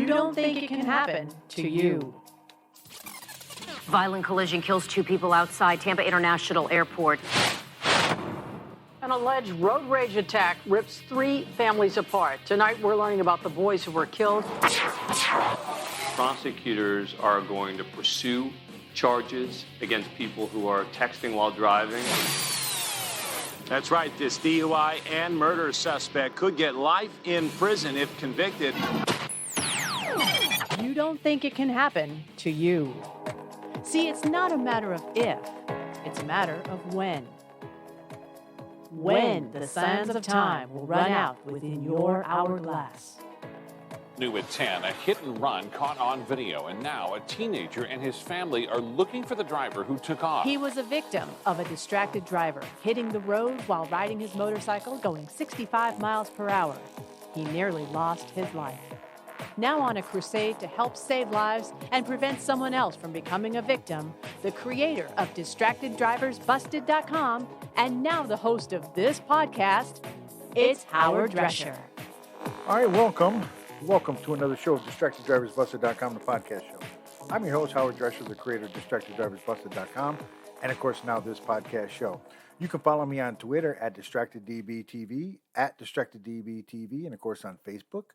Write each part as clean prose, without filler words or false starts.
You don't think it can happen to you. Violent collision kills 2 people outside Tampa International Airport. An alleged road rage attack rips 3 families apart. Tonight, we're learning about the boys who were killed. Prosecutors are going to pursue charges against people who are texting while driving. That's right. This DUI and murder suspect could get life in prison if convicted. You don't think it can happen to you. See, it's not a matter of if, it's a matter of when. When the sands of time will run out within your hourglass. New at 10, a hit and run caught on video, and now a teenager and his family are looking for the driver who took off. He was a victim of a distracted driver hitting the road while riding his motorcycle going 65 miles per hour. He nearly lost his life. Now on a crusade to help save lives and prevent someone else from becoming a victim, the creator of DistractedDriversBusted.com and now the host of this podcast, it's Howard Drescher. All right, welcome. Welcome to another show of DistractedDriversBusted.com, the podcast show. I'm your host, Howard Drescher, the creator of DistractedDriversBusted.com, and of course now this podcast show. You can follow me on Twitter at DistractedDBTV, at DistractedDBTV, and of course on Facebook,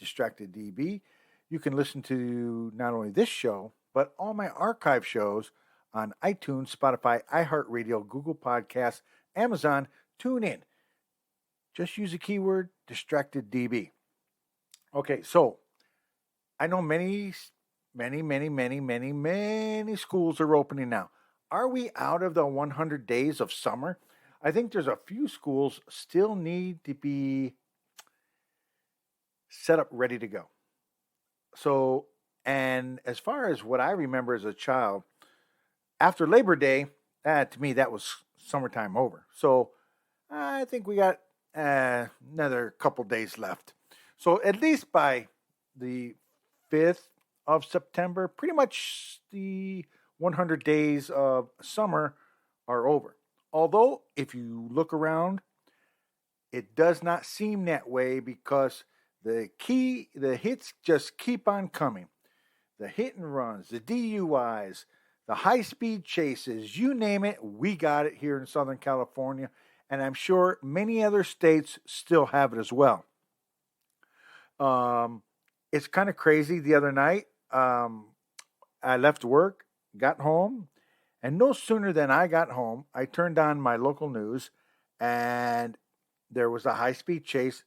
DistractedDB. You can listen to not only this show, but all my archive shows on iTunes, Spotify, iHeartRadio, Google Podcasts, Amazon, TuneIn. Just use the keyword DistractedDB. Okay, so I know many schools are opening now. Are we out of the 100 days of summer? I think there's a few schools still need to be set up, ready to go. So, and as far as what I remember as a child, after Labor Day, to me, that was summertime over. So I think we got another couple days left. So at least by the 5th of September, pretty much the 100 days of summer are over. Although, if you look around, it does not seem that way because the hits just keep on coming. The hit and runs, the DUIs, the high-speed chases, you name it, we got it here in Southern California. And I'm sure many other states still have it as well. It's kind of crazy. The other night, I left work, got home, and no sooner than I got home, I turned on my local news, and there was a high-speed chase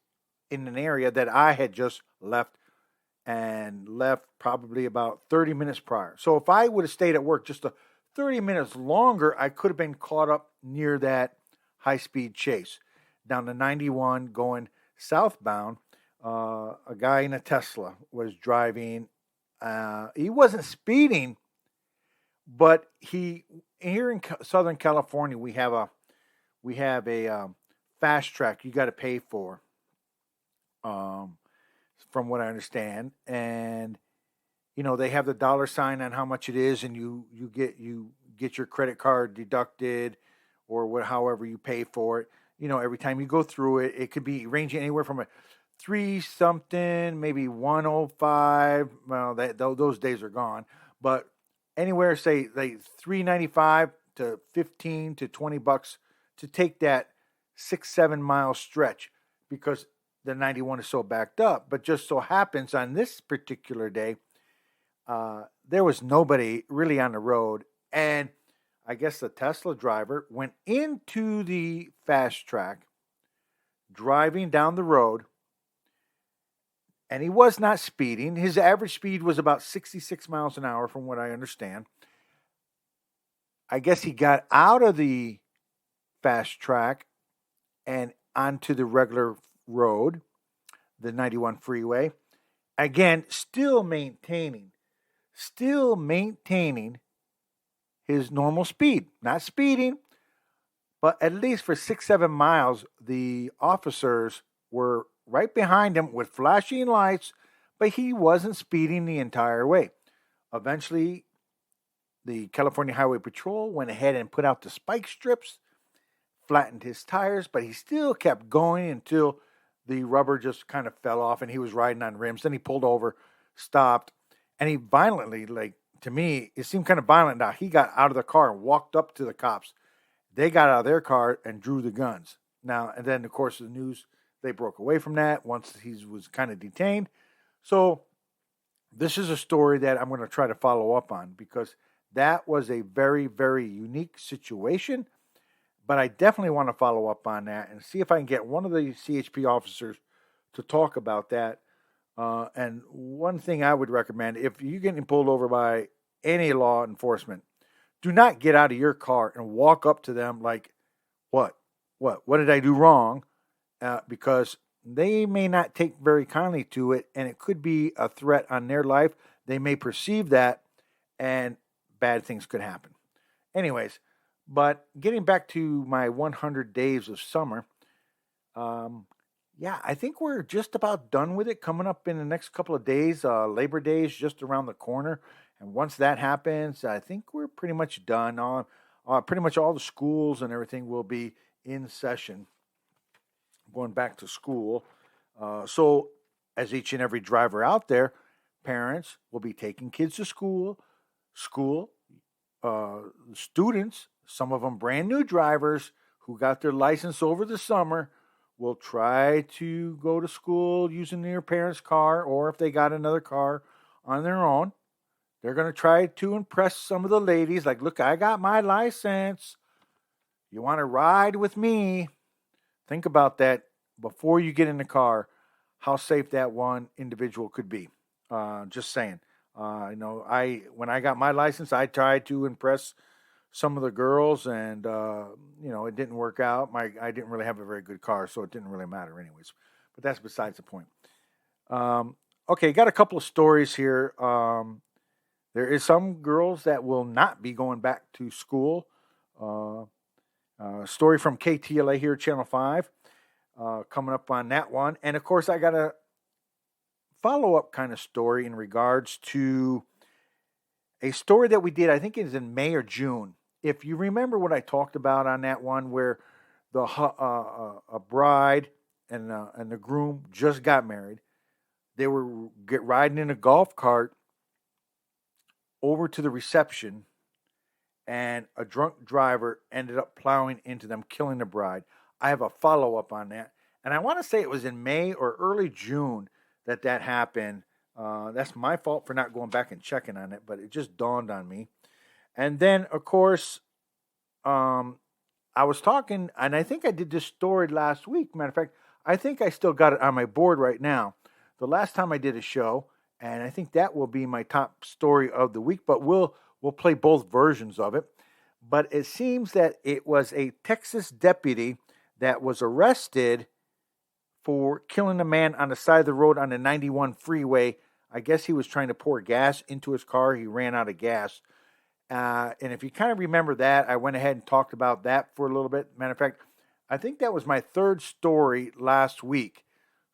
in an area that I had just left probably about 30 minutes prior. So if I would have stayed at work just 30 minutes longer, I could have been caught up near that high-speed chase. Down to 91 going southbound, a guy in a Tesla was driving. He wasn't speeding, but here in Southern California, we have a fast track you got to pay for, from what I understand. And, they have the dollar sign on how much it is, and you get your credit card deducted or however you pay for it. Every time you go through it, it could be ranging anywhere from a 3 something, maybe 105. Well, those days are gone. But anywhere, say $3.95 to $15 to $20 to take that 6-7 mile stretch because the 91 is so backed up. But just so happens on this particular day, there was nobody really on the road, and I guess the Tesla driver went into the fast track, driving down the road, and he was not speeding. His average speed was about 66 miles an hour, from what I understand. I guess he got out of the fast track and onto the regular road, the 91 freeway. Again, still maintaining his normal speed, not speeding, but at least for 6-7 miles, the officers were right behind him with flashing lights, but he wasn't speeding the entire way. Eventually, the California Highway Patrol went ahead and put out the spike strips, flattened his tires, but he still kept going until the rubber just kind of fell off and he was riding on rims. Then he pulled over stopped, and he violently, like, to me, it seemed kind of violent. Now, he got out of the car and walked up to the cops. They got out of their car and drew the guns. Now, and then, of course, the news, they broke away from that once he was kind of detained. So this is a story that I'm going to try to follow up on because that was a very, very unique situation. But I definitely want to follow up on that and see if I can get one of the CHP officers to talk about that. And one thing I would recommend, if you're getting pulled over by any law enforcement, do not get out of your car and walk up to them like, what did I do wrong? Because they may not take very kindly to it, and it could be a threat on their life. They may perceive that, and bad things could happen. Anyways, but getting back to my 100 days of summer, I think we're just about done with it. Coming up in the next couple of days, Labor Day is just around the corner. And once that happens, I think we're pretty much done. Pretty much all the schools and everything will be in session, going back to school. So as each and every driver out there, parents will be taking kids to school, students, some of them brand new drivers who got their license over the summer, will try to go to school using their parents' car, or if they got another car on their own, they're going to try to impress some of the ladies. Like, look, I got my license. You want to ride with me? Think about that before you get in the car, how safe that one individual could be. Just saying. When I got my license, I tried to impress some of the girls, and it didn't work out. I didn't really have a very good car, so it didn't really matter anyways. But that's besides the point. Okay, got a couple of stories here. There is some girls that will not be going back to school. Story from KTLA here, Channel 5, coming up on that one. And, of course, I got a follow-up kind of story in regards to a story that we did, I think it was in May or June. If you remember what I talked about on that one, where a bride and the groom just got married, they were riding in a golf cart over to the reception, and a drunk driver ended up plowing into them, killing the bride. I have a follow-up on that. And I want to say it was in May or early June that happened. That's my fault for not going back and checking on it, but it just dawned on me. And then, of course, I was talking, and I think I did this story last week. Matter of fact, I think I still got it on my board right now. The last time I did a show, and I think that will be my top story of the week, but we'll play both versions of it. But it seems that it was a Texas deputy that was arrested for killing a man on the side of the road on the 91 freeway. I guess he was trying to pour gas into his car. He ran out of gas. And if you kind of remember that, I went ahead and talked about that for a little bit. Matter of fact, I think that was my third story last week.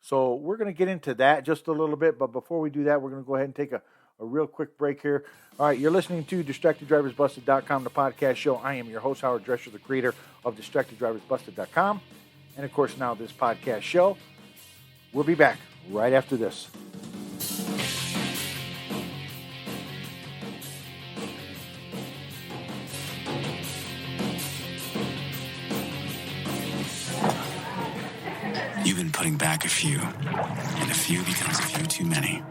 So we're going to get into that just a little bit. But before we do that, we're going to go ahead and take a real quick break here. All right, you're listening to DistractedDriversBusted.com, the podcast show. I am your host, Howard Drescher, the creator of DistractedDriversBusted.com. And, of course, now this podcast show. We'll be back right after this. You've been putting back a few, and a few becomes a few too many.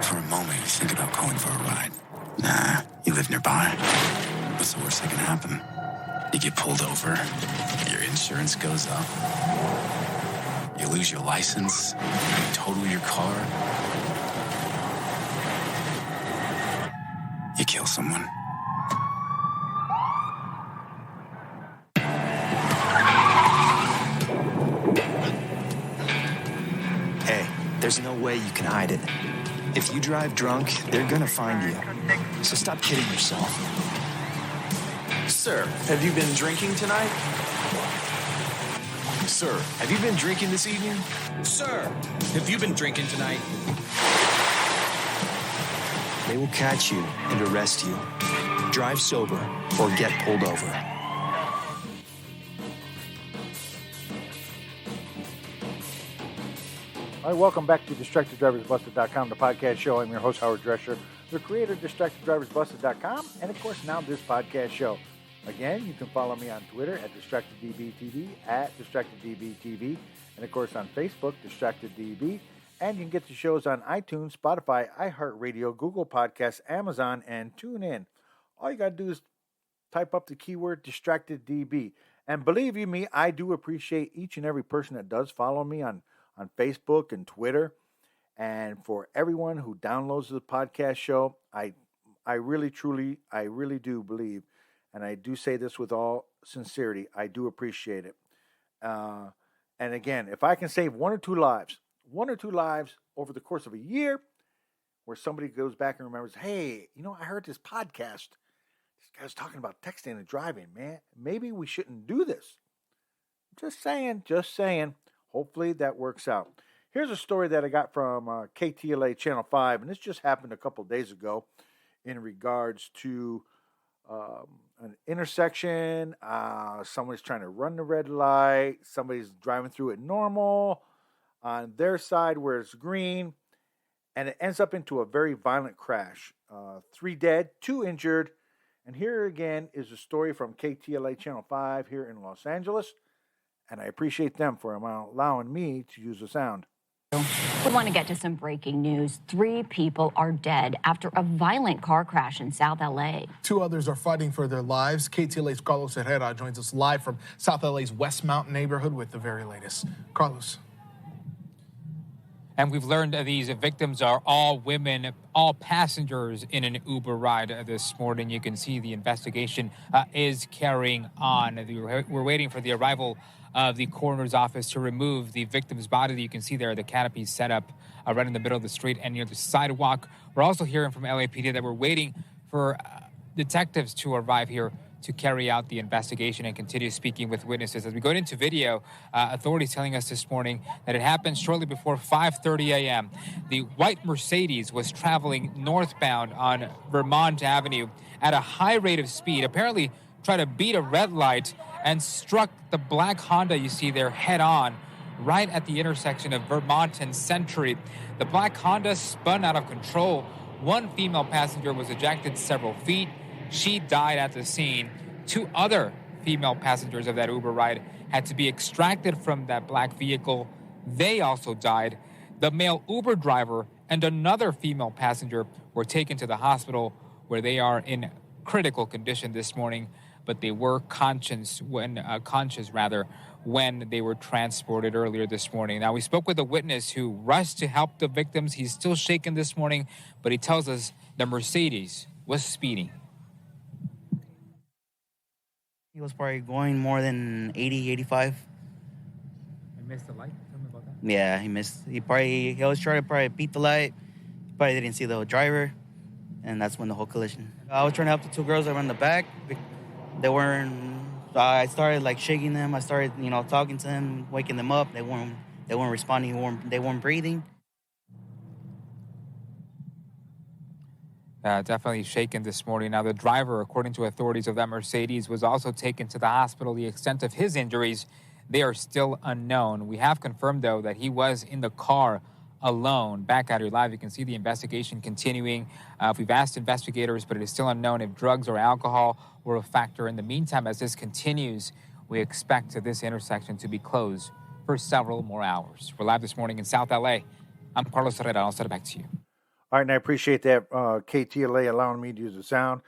For a moment, you think about going for a ride. Nah, you live nearby. What's the worst that can happen? You get pulled over, your insurance goes up, you lose your license, you total your car, you kill someone. Hey, there's no way you can hide it. If you drive drunk, they're gonna find you. So stop kidding yourself. Sir, have you been drinking tonight? Sir, have you been drinking this evening? Sir, have you been drinking tonight? They will catch you and arrest you. Drive sober or get pulled over. All right, welcome back to DistractedDriversBusted.com, the podcast show. I'm your host, Howard Drescher, the creator of DistractedDriversBusted.com, and of course, now this podcast show. Again, you can follow me on Twitter at DistractedDBTV, at DistractedDBTV, and of course on Facebook, DistractedDB. And you can get the shows on iTunes, Spotify, iHeartRadio, Google Podcasts, Amazon, and TuneIn. All you got to do is type up the keyword DistractedDB. And believe you me, I do appreciate each and every person that does follow me on Facebook and Twitter. And for everyone who downloads the podcast show, I really do believe, and I do say this with all sincerity, I do appreciate it. And again, if I can save one or two lives over the course of a year, where somebody goes back and remembers, hey, I heard this podcast. This guy's talking about texting and driving, man. Maybe we shouldn't do this. Just saying. Hopefully that works out. Here's a story that I got from KTLA Channel 5, and this just happened a couple of days ago in regards to an intersection. Somebody's trying to run the red light. Somebody's driving through it normal on their side where it's green, and it ends up into a very violent crash. 3 dead, 2 injured. And here again is a story from KTLA Channel 5 here in Los Angeles. And I appreciate them for allowing me to use the sound. We want to get to some breaking news. 3 people are dead after a violent car crash in South LA. 2 others are fighting for their lives. KTLA's Carlos Herrera joins us live from South LA's West Mountain neighborhood with the very latest. Carlos. And we've learned that these victims are all women, all passengers in an Uber ride this morning. You can see the investigation is carrying on. We're waiting for the arrival of the coroner's office to remove the victim's body. You can see there the canopy set up right in the middle of the street and near the sidewalk. We're also hearing from LAPD that we're waiting for detectives to arrive here to carry out the investigation and continue speaking with witnesses. As we go into video, authorities telling us this morning that it happened shortly before 5:30 a.m. The white Mercedes was traveling northbound on Vermont Avenue at a high rate of speed, apparently tried to beat a red light and struck the black Honda you see there head on right at the intersection of Vermont and Century. The black Honda spun out of control. 1 female passenger was ejected several feet. She died at the scene. 2 other female passengers of that Uber ride had to be extracted from that black vehicle. They also died. The male Uber driver and another female passenger were taken to the hospital where they are in critical condition this morning, but they were conscious when they were transported earlier this morning. Now, we spoke with a witness who rushed to help the victims. He's still shaken this morning, but he tells us the Mercedes was speeding. He was probably going more than 80, 85. I missed the light? Tell me about that. Yeah, he missed. He was trying to beat the light. He probably didn't see the driver, and that's when the whole collision. I was trying to help the 2 girls that were in the back. They weren't. I started shaking them. I started, talking to them, waking them up. They weren't responding. They weren't breathing. Definitely shaken this morning. Now, the driver, according to authorities of that Mercedes, was also taken to the hospital. The extent of his injuries, they are still unknown. We have confirmed, though, that he was in the car alone. Back at your live, you can see the investigation continuing. We've asked investigators, but it is still unknown if drugs or alcohol were a factor. In the meantime, as this continues, we expect this intersection to be closed for several more hours. We're live this morning in South LA. I'm Carlos Herrera. I'll send it back to you. All right, and I appreciate that KTLA allowing me to use the sound.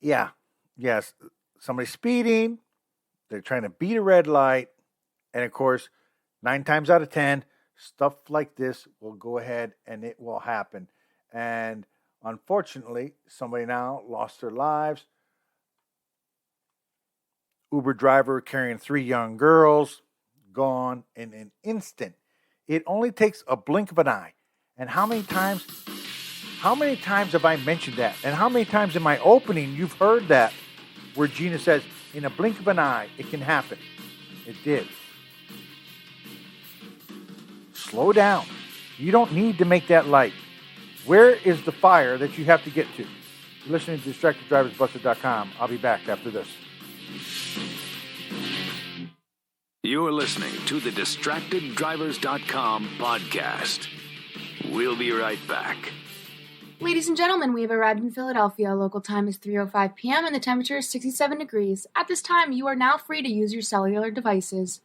Yes, somebody's speeding. They're trying to beat a red light. And, of course, 9 times out of 10, stuff like this will go ahead and it will happen. And, unfortunately, somebody now lost their lives. Uber driver carrying 3 young girls, gone in an instant. It only takes a blink of an eye. And how many times have I mentioned that? And how many times in my opening you've heard that where Gina says, in a blink of an eye, it can happen. It did. Slow down. You don't need to make that light. Where is the fire that you have to get to? You're listening to DistractedDriversBusted.com. I'll be back after this. You're listening to the DistractedDrivers.com podcast. We'll be right back. Ladies and gentlemen, we have arrived in Philadelphia. Local time is 3:05 p.m. and the temperature is 67 degrees. At this time, you are now free to use your cellular devices.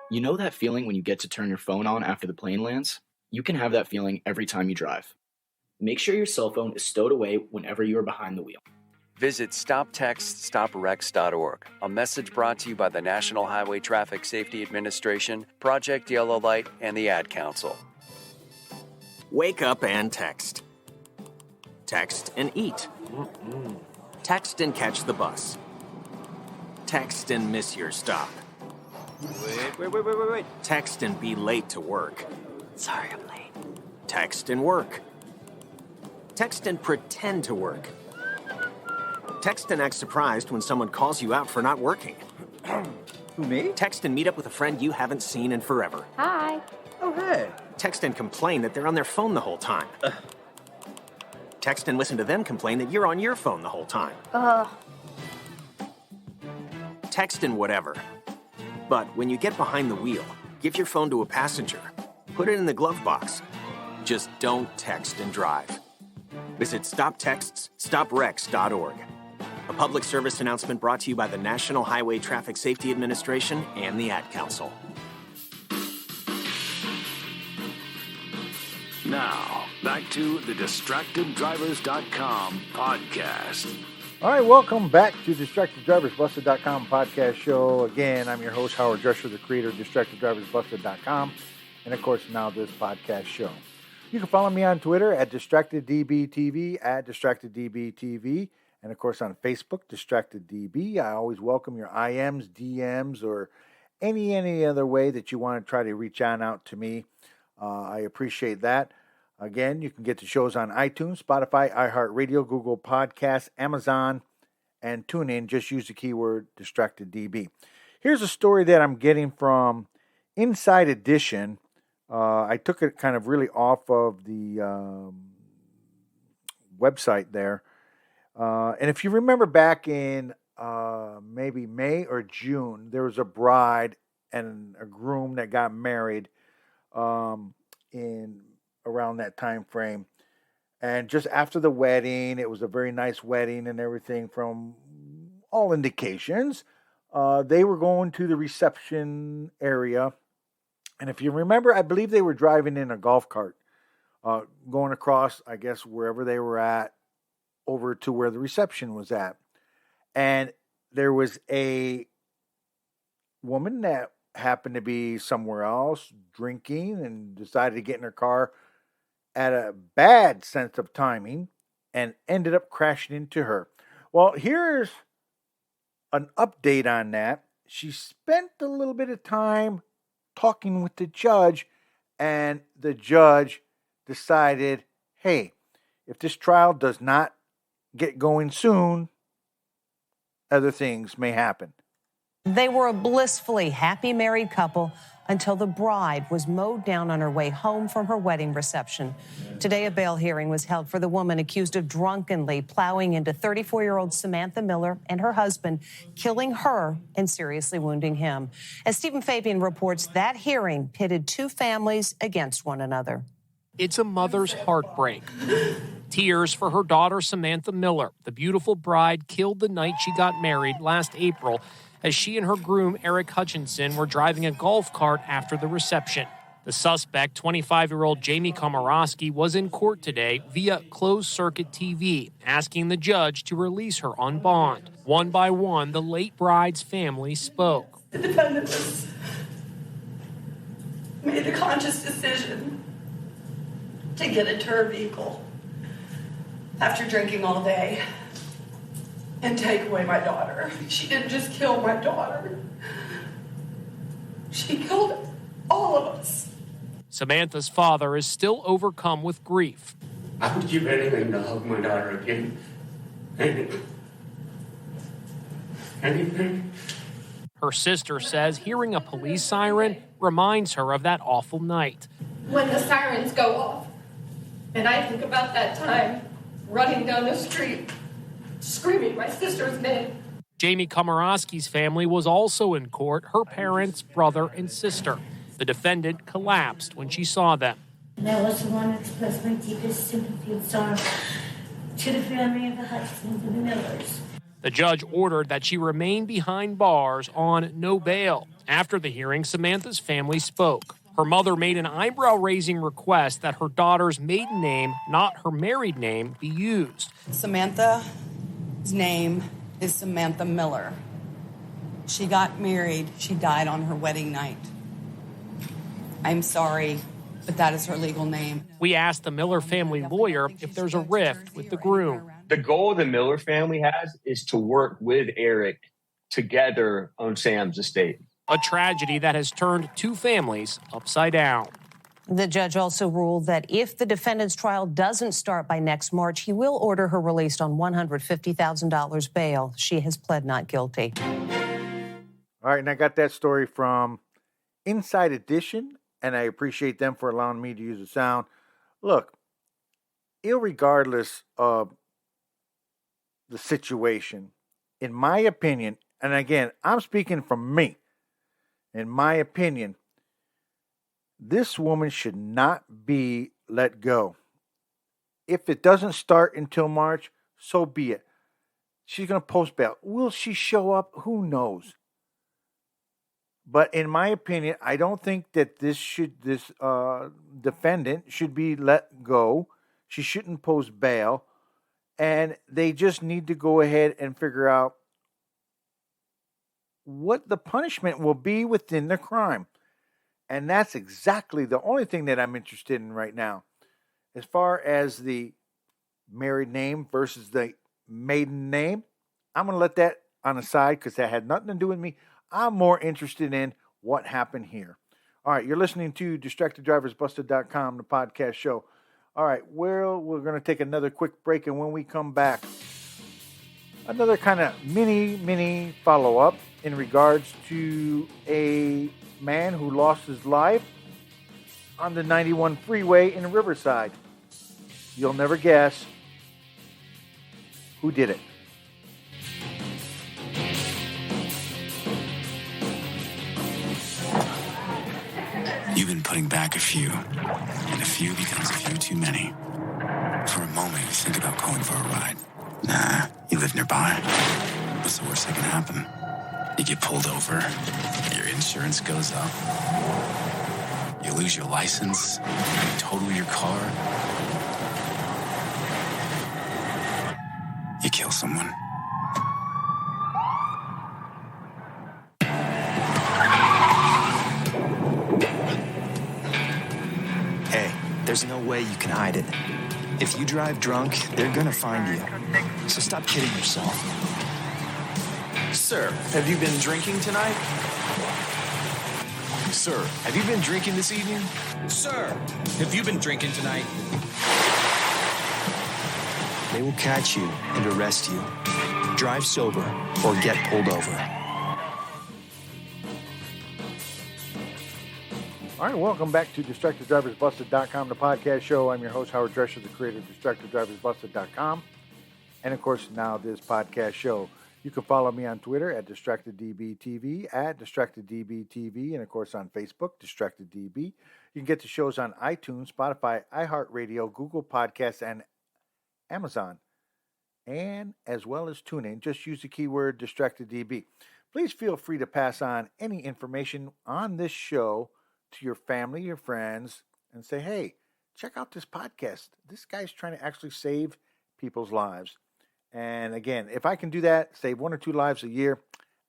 You know that feeling when you get to turn your phone on after the plane lands? You can have that feeling every time you drive. Make sure your cell phone is stowed away whenever you are behind the wheel. Visit StopTextStopWrecks.org. A message brought to you by the National Highway Traffic Safety Administration, Project Yellow Light, and the Ad Council. Wake up and text. Text and eat. Text and catch the bus. Text and miss your stop. Wait. Text and be late to work. Sorry, I'm late. Text and work. Text and pretend to work. Text and act surprised when someone calls you out for not working. Who, me? Text and meet up with a friend you haven't seen in forever. Hi. Oh, hey. Text and complain that they're on their phone the whole time. Text and listen to them complain that you're on your phone the whole time. Text and whatever. But when you get behind the wheel, give your phone to a passenger. Put it in the glove box. Just don't text and drive. Visit StopTextsStopWrecks.org. A public service announcement brought to you by the National Highway Traffic Safety Administration and the Ad Council. Now, back to the DistractedDrivers.com podcast. All right, welcome back to DistractedDriversBusted.com podcast show. Again, I'm your host, Howard Drescher, the creator of DistractedDriversBusted.com, and of course, now this podcast show. You can follow me on Twitter at DistractedDBTV, at DistractedDBTV, and of course on Facebook, DistractedDB. I always welcome your IMs, DMs, or any other way that you want to try to reach out to me. I appreciate that. Again, you can get the shows on iTunes, Spotify, iHeartRadio, Google Podcasts, Amazon, and TuneIn. Just use the keyword DistractedDB. Here's a story that I'm getting from Inside Edition. I took it kind of really off of the website there. And if you remember back in maybe May or June, there was a bride and a groom that got married in around that time frame. And just after the wedding, it was a very nice wedding and everything from all indications. They were going to the reception area. And if you remember, I believe they were driving in a golf cart, going across, I guess, wherever they were at, over to where the reception was at. And there was a woman that happened to be somewhere else drinking and decided to get in her car at a bad sense of timing and ended up crashing into her. Well, here's an update on that. She spent a little bit of time talking with the judge, and the judge decided, hey, if this trial does not get going soon, other things may happen. They were a blissfully happy married couple until the bride was mowed down on her way home from her wedding reception. Today, a bail hearing was held for the woman accused of drunkenly plowing into 34-year-old Samantha Miller and her husband, killing her and seriously wounding him. As Stephen Fabian reports, that hearing pitted two families against one another. It's a mother's heartbreak. Tears for her daughter, Samantha Miller, the beautiful bride killed the night she got married last April as she and her groom, Eric Hutchinson, were driving a golf cart after the reception. The suspect, 25-year-old Jamie Komorowski, was in court today via closed-circuit TV, asking the judge to release her on bond. One by one, the late bride's family spoke. The defendant made the conscious decision to get into her vehicle after drinking all day and take away my daughter. She didn't just kill my daughter. She killed all of us. Samantha's father is still overcome with grief. I would give anything to hug my daughter again. Anything. Her sister says hearing a police siren reminds her of that awful night. When the sirens go off, and I think about that time running down the street, screaming my sister's name. Jamie Komorowski's family was also in court, her parents, brother, and sister. The defendant collapsed when she saw them. And I also want to express my deepest sympathy and sorrow to the family of the Hutchinsons and the Millers. The judge ordered that she remain behind bars on no bail. After the hearing, Samantha's family spoke. Her mother made an eyebrow-raising request that her daughter's maiden name, not her married name, be used. Samantha's name is Samantha Miller. She got married. She died on her wedding night. I'm sorry, but that is her legal name. We asked the Miller family lawyer if there's a rift with the groom. The goal the Miller family has is to work with Eric together on Sam's estate. A tragedy that has turned two families upside down. The judge also ruled that if the defendant's trial doesn't start by next March, he will order her released on $150,000 bail. She has pled not guilty. All right, and I got that story from Inside Edition, and I appreciate them for allowing me to use the sound. Look, irregardless of the situation, in my opinion, and again, I'm speaking from me, in my opinion, this woman should not be let go. If it doesn't start until March, so be it. She's going to post bail. Will she show up? Who knows? But in my opinion, I don't think that this defendant should be let go. She shouldn't post bail. And they just need to go ahead and figure out what the punishment will be within the crime. And that's exactly the only thing that I'm interested in right now. As far as the married name versus the maiden name, I'm going to let that on the side because that had nothing to do with me. I'm more interested in what happened here. All right, you're listening to DistractedDriversBusted.com, the podcast show. All right, well, we're going to take another quick break, and when we come back, another kind of mini follow-up in regards to a man who lost his life on the 91 freeway in Riverside. You'll never guess who did it. You've been putting back a few, and a few becomes a few too many. For a moment, you think about calling for a ride. Nah, you live nearby. What's the worst that can happen? You get pulled over, your insurance goes up, you lose your license, you total your car, you kill someone. Hey, there's no way you can hide it. If you drive drunk, they're gonna find you. So stop kidding yourself. Sir, have you been drinking tonight? Sir, have you been drinking this evening? Sir, have you been drinking tonight? They will catch you and arrest you. Drive sober or get pulled over. All right, welcome back to DistractedDriversBusted.com, the podcast show. I'm your host, Howard Drescher, the creator of DistractedDriversBusted.com, and of course, now this podcast show. You can follow me on Twitter at DistractedDBTV, at DistractedDBTV, and of course on Facebook, DistractedDB. You can get the shows on iTunes, Spotify, iHeartRadio, Google Podcasts, and Amazon, and as well as TuneIn. Just use the keyword DistractedDB. Please feel free to pass on any information on this show to your family, your friends, and say, hey, check out this podcast. This guy's trying to actually save people's lives. And again, if I can do that, save 1 or 2 lives a year,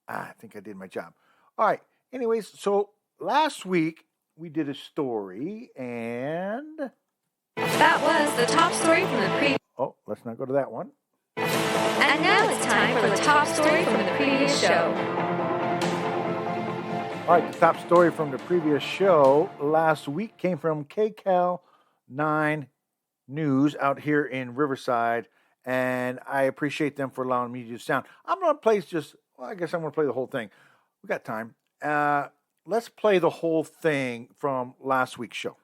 I think I did my job. All right. Anyways, so last week we did a story, and that was the top story from the previous. Oh, let's not go to that one. And now it's time for the top story from the previous show. All right, the top story from the previous show last week came from KCAL 9 News out here in Riverside. And I appreciate them for allowing me to use sound. I'm going to play I guess I'm going to play the whole thing. We got time. Let's play the whole thing from last week's show.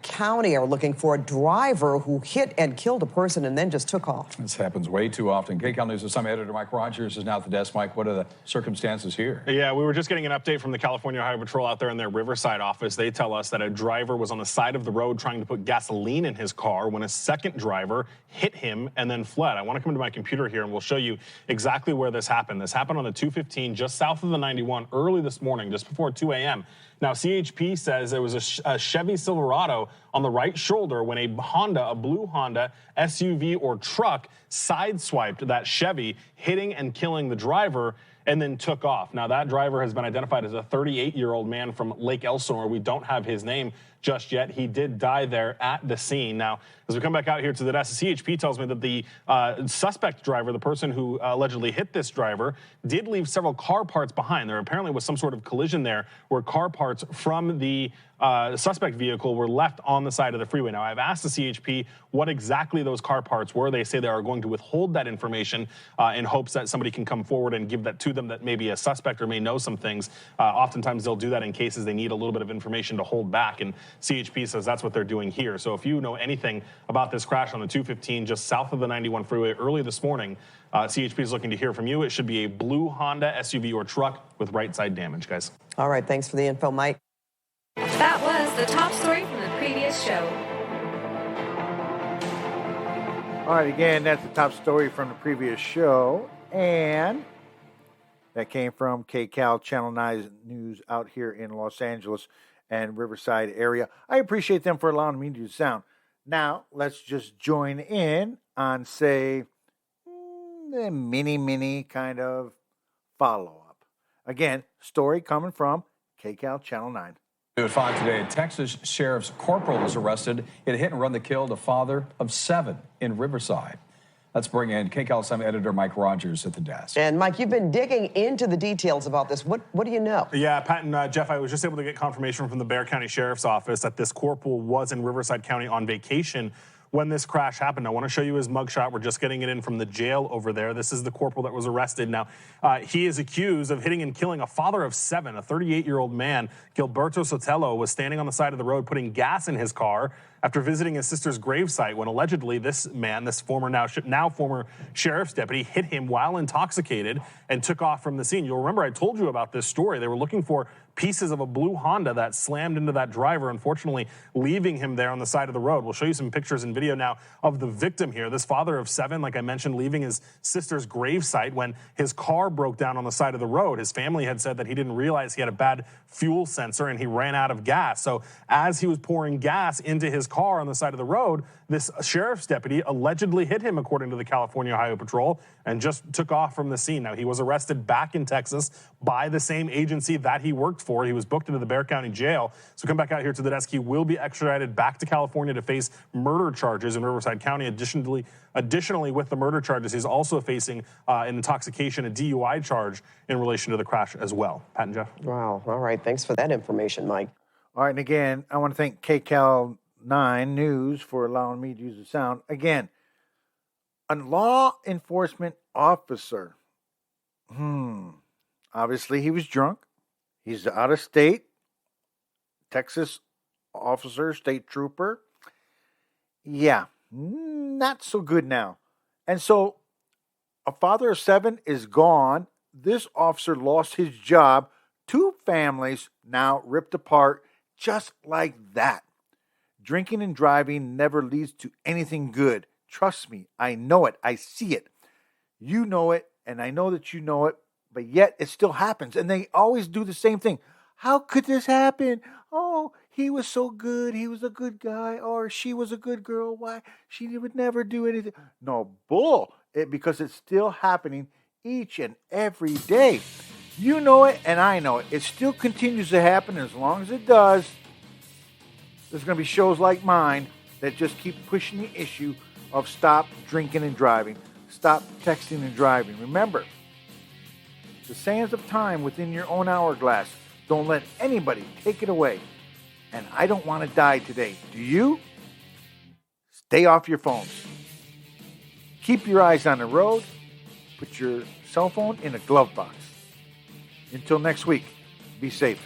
County are looking for a driver who hit and killed a person and then just took off. This happens way too often. KCAL News Assignment Editor Mike Rogers is now at the desk. Mike, what are the circumstances here? Yeah, we were just getting an update from the California Highway Patrol out there in their Riverside office. They tell us that a driver was on the side of the road trying to put gasoline in his car when a second driver hit him and then fled. I want to come to my computer here and we'll show you exactly where this happened. This happened on the 215 just south of the 91 early this morning, just before 2 a.m. Now, CHP says there was a Chevy Silverado on the right shoulder when a blue Honda SUV or truck sideswiped that Chevy, hitting and killing the driver, and then took off. Now, that driver has been identified as a 38-year-old man from Lake Elsinore. We don't have his name just yet. He did die there at the scene. Now, as we come back out here to the desk, the CHP tells me that the suspect driver, the person who allegedly hit this driver, did leave several car parts behind. There apparently was some sort of collision there where car parts from the suspect vehicle were left on the side of the freeway. Now, I've asked the CHP what exactly those car parts were. They say they are going to withhold that information in hopes that somebody can come forward and give that to them that maybe a suspect or may know some things. Oftentimes, they'll do that in cases they need a little bit of information to hold back, and CHP says that's what they're doing here. So if you know anything about this crash on the 215 just south of the 91 freeway early this morning, CHP is looking to hear from you. It should be a blue Honda SUV or truck with right side damage, guys. All right, thanks for the info, Mike. That was the top story from the previous show. All right, again, that's the top story from the previous show. And that came from KCAL Channel 9 News out here in Los Angeles and Riverside area. I appreciate them for allowing me to use sound. Now, let's just join in on, say, the mini kind of follow-up. Again, story coming from KCAL Channel 9. At 5 today, a Texas Sheriff's Corporal was arrested in a hit-and-run that killed a father of 7 in Riverside. Let's bring in KCAL Assignment Editor Mike Rogers at the desk. And Mike, you've been digging into the details about this. What do you know? Yeah, Pat and Jeff, I was just able to get confirmation from the Bexar County Sheriff's Office that this corporal was in Riverside County on vacation when this crash happened. I want to show you his mugshot. We're just getting it in from the jail over there. This is the corporal that was arrested. Now, he is accused of hitting and killing a father of 7. A 38-year-old man, Gilberto Sotelo, was standing on the side of the road putting gas in his car after visiting his sister's gravesite when allegedly this man, this now former sheriff's deputy, hit him while intoxicated and took off from the scene. You'll remember I told you about this story. They were looking for pieces of a blue Honda that slammed into that driver, unfortunately leaving him there on the side of the road. We'll show you some pictures and video now of the victim here. This father of 7, like I mentioned, leaving his sister's gravesite when his car broke down on the side of the road. His family had said that he didn't realize he had a bad fuel sensor and he ran out of gas. So as he was pouring gas into his car on the side of the road, this sheriff's deputy allegedly hit him, according to the California Highway Patrol, and just took off from the scene. Now, he was arrested back in Texas by the same agency that he worked for. He was booked into the Bexar County Jail. So come back out here to the desk. He will be extradited back to California to face murder charges in Riverside County. Additionally, with the murder charges, he's also facing an intoxication, a DUI charge in relation to the crash as well. Pat and Jeff. Wow. All right. Thanks for that information, Mike. All right, and again, I want to thank KCAL 9 News for allowing me to use the sound. Again, a law enforcement officer. Obviously, he was drunk. He's out of state. Texas officer, state trooper. Yeah, not so good now. And so, a father of 7 is gone. This officer lost his job. 2 families now ripped apart just like that. Drinking and driving never leads to anything good. Trust me, I know it. I see it. You know it, and I know that you know it, but yet it still happens. And they always do the same thing. How could this happen? Oh, he was so good. He was a good guy. Or she was a good girl. Why? She would never do anything. No, bull. Because it's still happening each and every day. You know it, and I know it. It still continues to happen. As long as it does, there's going to be shows like mine that just keep pushing the issue of stop drinking and driving. Stop texting and driving. Remember, the sands of time within your own hourglass. Don't let anybody take it away. And I don't want to die today. Do you? Stay off your phones. Keep your eyes on the road. Put your cell phone in a glove box. Until next week, be safe.